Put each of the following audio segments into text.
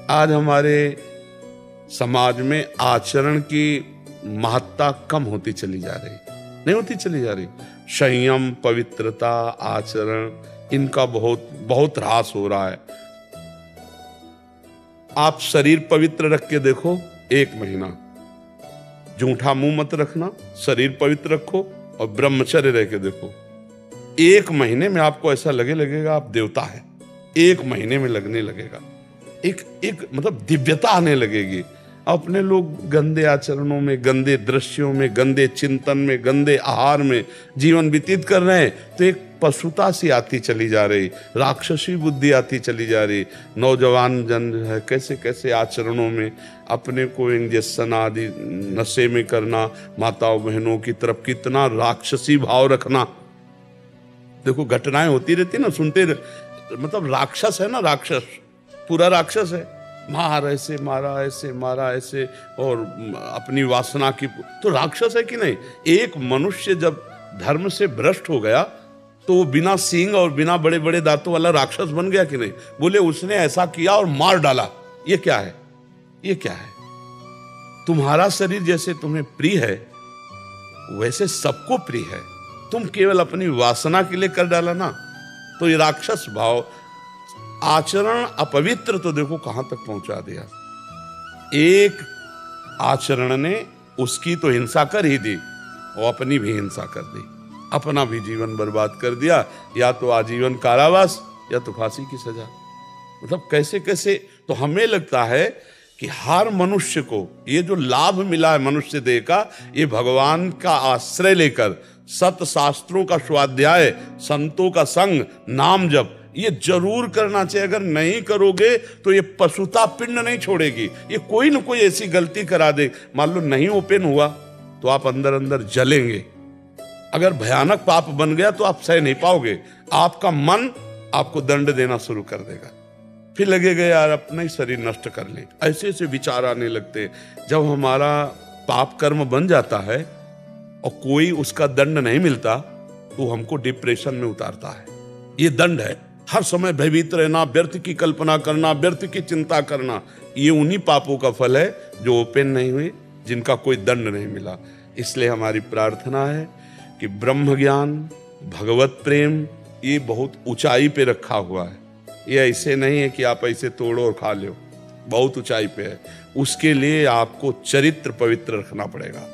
आज हमारे समाज में आचरण की महत्ता कम होती चली जा रही, नहीं होती चली जा रही। संयम, पवित्रता, आचरण, इनका बहुत बहुत ह्रास हो रहा है। आप शरीर पवित्र रख के देखो, 1 महीना जूठा मुंह मत रखना, शरीर पवित्र रखो और ब्रह्मचर्य रह के देखो, 1 महीने में आपको ऐसा लगेगा आप देवता है। 1 महीने में लगने लगेगा, एक मतलब दिव्यता आने लगेगी। अपने लोग गंदे आचरणों में, गंदे दृश्यों में, गंदे चिंतन में, गंदे आहार में जीवन व्यतीत कर रहे हैं, तो एक पशुता सी आती चली जा रही, राक्षसी बुद्धि आती चली जा रही। नौजवान जन है कैसे कैसे आचरणों में अपने को इंजेक्शन आदि नशे में करना, माताओं बहनों की तरफ कितना राक्षसी भाव रखना। देखो घटनाएं होती रहती ना, सुनते मतलब राक्षस है ना, राक्षस पूरा राक्षस है। मार ऐसे मारा, ऐसे मारा, ऐसे, और अपनी वासना की, तो राक्षस है कि नहीं। एक मनुष्य जब धर्म से भ्रष्ट हो गया तो वो बिना सींग और बिना बड़े बड़े दांतों वाला राक्षस बन गया कि नहीं। बोले उसने ऐसा किया और मार डाला, ये क्या है, ये क्या है। तुम्हारा शरीर जैसे तुम्हें प्रिय है वैसे सबको प्रिय है, तुम केवल अपनी वासना के लिए कर डाला ना, तो ये राक्षस भाव। आचरण अपवित्र तो देखो कहां तक पहुंचा दिया। एक आचरण ने उसकी तो हिंसा कर ही दी और अपनी भी हिंसा कर दी, अपना भी जीवन बर्बाद कर दिया, या तो आजीवन कारावास या तो फांसी की सजा। मतलब कैसे कैसे। तो हमें लगता है कि हर मनुष्य को ये जो लाभ मिला है मनुष्य देह का, ये भगवान का आश्रय लेकर सत शास्त्रों का स्वाध्याय, संतों का संग, नाम जप, ये जरूर करना चाहिए। अगर नहीं करोगे तो ये पशुता पिंड नहीं छोड़ेगी, ये कोई न कोई ऐसी गलती करा दे। मान लो नहीं ओपन हुआ तो आप अंदर अंदर जलेंगे। अगर भयानक पाप बन गया तो आप सह नहीं पाओगे, आपका मन आपको दंड देना शुरू कर देगा, फिर लगेगा यार अपना ही शरीर नष्ट कर ले। ऐसे ऐसे विचार आने लगते। जब हमारा पाप कर्म बन जाता है और कोई उसका दंड नहीं मिलता तो हमको डिप्रेशन में उतारता है। ये दंड है, हर समय भयभीत रहना, व्यर्थ की कल्पना करना, व्यर्थ की चिंता करना, ये उन्हीं पापों का फल है जो ओपन नहीं हुए, जिनका कोई दंड नहीं मिला। इसलिए हमारी प्रार्थना है कि ब्रह्म ज्ञान, भगवत प्रेम, ये बहुत ऊंचाई पे रखा हुआ है। ये ऐसे नहीं है कि आप ऐसे तोड़ो और खा लो, बहुत ऊंचाई पे है। उसके लिए आपको चरित्र पवित्र रखना पड़ेगा,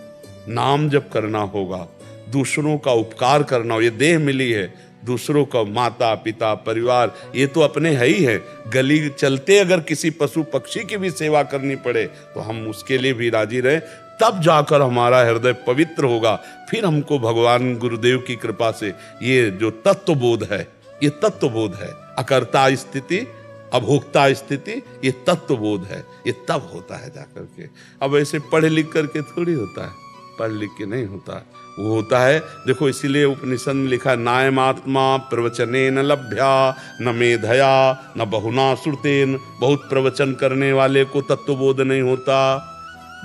नाम जप करना होगा, दूसरों का उपकार करना हो। ये देह मिली है, दूसरों का माता पिता परिवार ये तो अपने है ही है। गली चलते अगर किसी पशु पक्षी की भी सेवा करनी पड़े तो हम उसके लिए भी राजी रहे, तब जाकर हमारा हृदय पवित्र होगा। फिर हमको भगवान गुरुदेव की कृपा से ये जो तत्वबोध है, ये तत्वबोध है, अकर्ता स्थिति अभोक्ता स्थिति, ये तत्वबोध है, ये तब होता है जाकर के। अब ऐसे पढ़ लिख करके थोड़ी होता है, पढ़ लिख के नहीं होता है, वो होता है। देखो इसीलिए उपनिषद में लिखा है, नायम आत्मा प्रवचने न लभ्या न मेधया न बहुना श्रुतेन। बहुत प्रवचन करने वाले को तत्वबोध नहीं होता,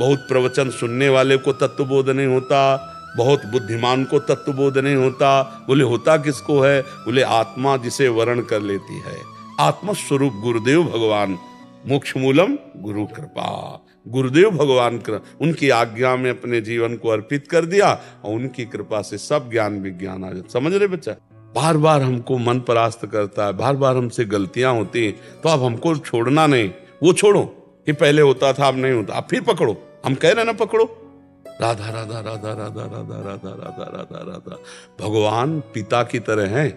बहुत प्रवचन सुनने वाले को तत्वबोध नहीं होता, बहुत बुद्धिमान को तत्वबोध नहीं होता। बोले होता किसको है? बोले आत्मा जिसे वर्ण कर लेती है। आत्मस्वरूप गुरुदेव भगवान, मोक्ष मूलम गुरु कृपा। गुरुदेव भगवान उनकी आज्ञा में अपने जीवन को अर्पित कर दिया और उनकी कृपा से सब ज्ञान विज्ञान आ जाता। समझ रहे बच्चा? बार बार हमको मन परास्त करता है, बार बार हमसे गलतियां होती हैं, तो अब हमको छोड़ना नहीं। वो छोड़ो कि पहले होता था अब नहीं होता, अब फिर पकड़ो। हम कह रहे ना पकड़ो, राधा राधा राधा राधा राधा राधा राधा राधा राधा। भगवान पिता की तरह हैं,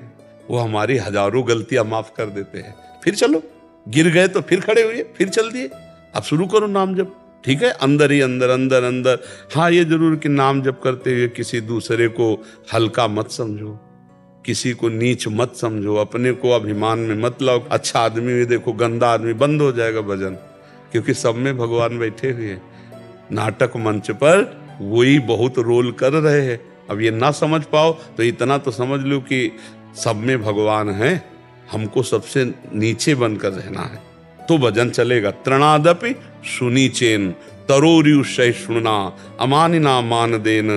वो हमारी हजारों गलतियां माफ कर देते हैं। फिर चलो, गिर गए तो फिर खड़े हुए, फिर चल दिए। अब शुरू करो नाम जप, ठीक है? अंदर ही अंदर अंदर अंदर। हाँ ये जरूर कि नाम जप करते हुए किसी दूसरे को हल्का मत समझो, किसी को नीच मत समझो, अपने को अभिमान में मत लाओ। अच्छा आदमी भी देखो, गंदा आदमी, बंद हो जाएगा भजन, क्योंकि सब में भगवान बैठे हुए हैं। नाटक मंच पर वही बहुत रोल कर रहे हैं। अब ये ना समझ पाओ तो इतना तो समझ लो कि सब में भगवान है, हमको सबसे नीचे बनकर रहना है तो भजन चलेगा। तृणादपि सुनी चेन तरोरियु सहिष्णुना अमानिना मान देन।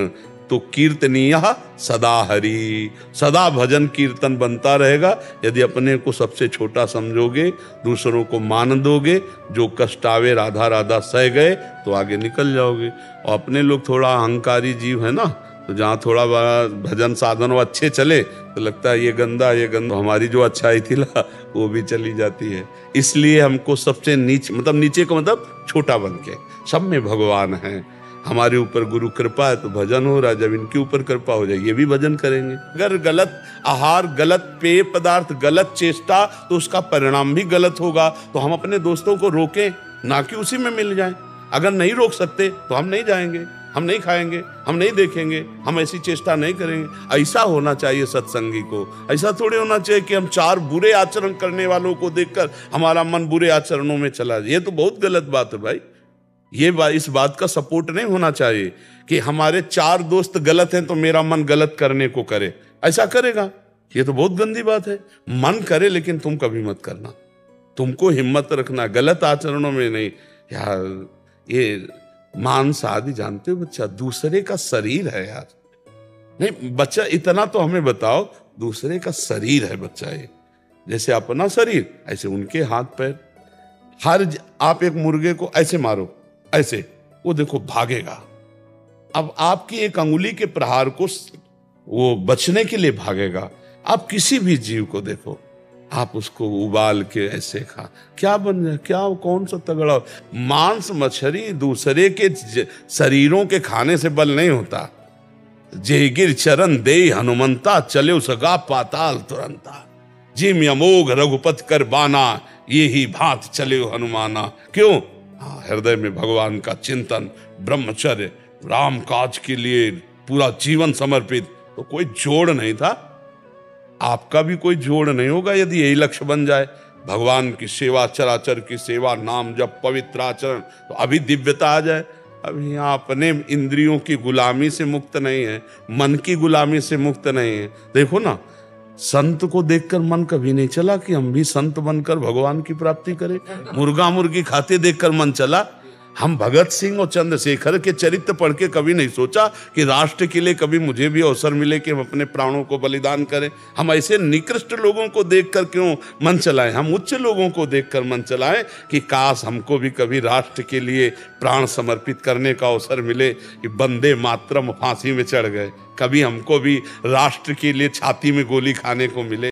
तो कीर्तनीय सदा हरि, सदा भजन कीर्तन बनता रहेगा। यदि अपने को सबसे छोटा समझोगे, दूसरों को मान दोगे, जो कष्ट आवे राधा राधा सह गए तो आगे निकल जाओगे। और अपने लोग थोड़ा अहंकारी जीव है ना, तो जहाँ थोड़ा भजन साधन वो अच्छे चले तो लगता है ये गंदा हमारी जो अच्छाई थी ना वो भी चली जाती है। इसलिए हमको सबसे नीचे, मतलब नीचे को मतलब छोटा बन के, सब में भगवान है। हमारे ऊपर गुरु कृपा है तो भजन हो रहा है, जब इनके ऊपर कृपा हो जाएगी ये भी भजन करेंगे। अगर गलत आहार, गलत पेय पदार्थ, गलत चेष्टा, तो उसका परिणाम भी गलत होगा। तो हम अपने दोस्तों को रोकें, ना कि उसी में मिल जाएं। अगर नहीं रोक सकते तो हम नहीं जाएंगे, हम नहीं खाएंगे, हम नहीं देखेंगे, हम ऐसी चेष्टा नहीं करेंगे। ऐसा होना चाहिए सत्संगी को। ऐसा थोड़ी होना चाहिए कि हम चार बुरे आचरण करने वालों को देखकर हमारा मन बुरे आचरणों में चला जाए। ये तो बहुत गलत बात है भाई। इस बात का सपोर्ट नहीं होना चाहिए कि हमारे चार दोस्त गलत हैं तो मेरा मन गलत करने को करे। ऐसा करेगा, ये तो बहुत गंदी बात है। मन करे लेकिन तुम कभी मत करना। तुमको हिम्मत रखना, गलत आचरणों में नहीं। यार ये मांस आदि जानते हो बच्चा, दूसरे का शरीर है यार। नहीं बच्चा, इतना तो हमें बताओ, दूसरे का शरीर है बच्चा। ये जैसे अपना शरीर ऐसे उनके हाथ पैर। आप एक मुर्गे को ऐसे मारो, ऐसे, वो देखो भागेगा। अब आपकी एक अंगुली के प्रहार को वो बचने के लिए भागेगा। आप किसी भी जीव को देखो, आप उसको उबाल के ऐसे खा, क्या बन जाए, क्या कौन सा तगड़ा। मांस मछली दूसरे के शरीरों के खाने से बल नहीं होता। जेगिर चरण दे हनुमंता, चले सगा पाताल तुरंता। जिम अमोघ रघुपत कर बाना, ये ही भांत चले हनुमाना। क्यों? हृदय में भगवान का चिंतन, ब्रह्मचर्य, राम काज के लिए पूरा जीवन समर्पित। तो कोई जोड़ नहीं था, आपका भी कोई जोड़ नहीं होगा यदि यही लक्ष्य बन जाए। भगवान की सेवा, चराचर की सेवा, नाम जप, पवित्र आचरण, तो अभी दिव्यता आ जाए। अभी यहाँ अपने इंद्रियों की गुलामी से मुक्त नहीं है, मन की गुलामी से मुक्त नहीं है। देखो ना, संत को देखकर मन कभी नहीं चला कि हम भी संत बनकर भगवान की प्राप्ति करें। मुर्गा मुर्गी खाते देखकर मन चला। हम भगत सिंह और चंद्रशेखर के चरित्र पढ़ के कभी नहीं सोचा कि राष्ट्र के लिए कभी मुझे भी अवसर मिले कि हम अपने प्राणों को बलिदान करें। हम ऐसे निकृष्ट लोगों को देखकर क्यों मन चलाएं? हम उच्च लोगों को देखकर मन चलाएं कि काश हमको भी कभी राष्ट्र के लिए प्राण समर्पित करने का अवसर मिले। कि वंदे मातरम फांसी में चढ़ गए, कभी हमको भी राष्ट्र के लिए छाती में गोली खाने को मिले।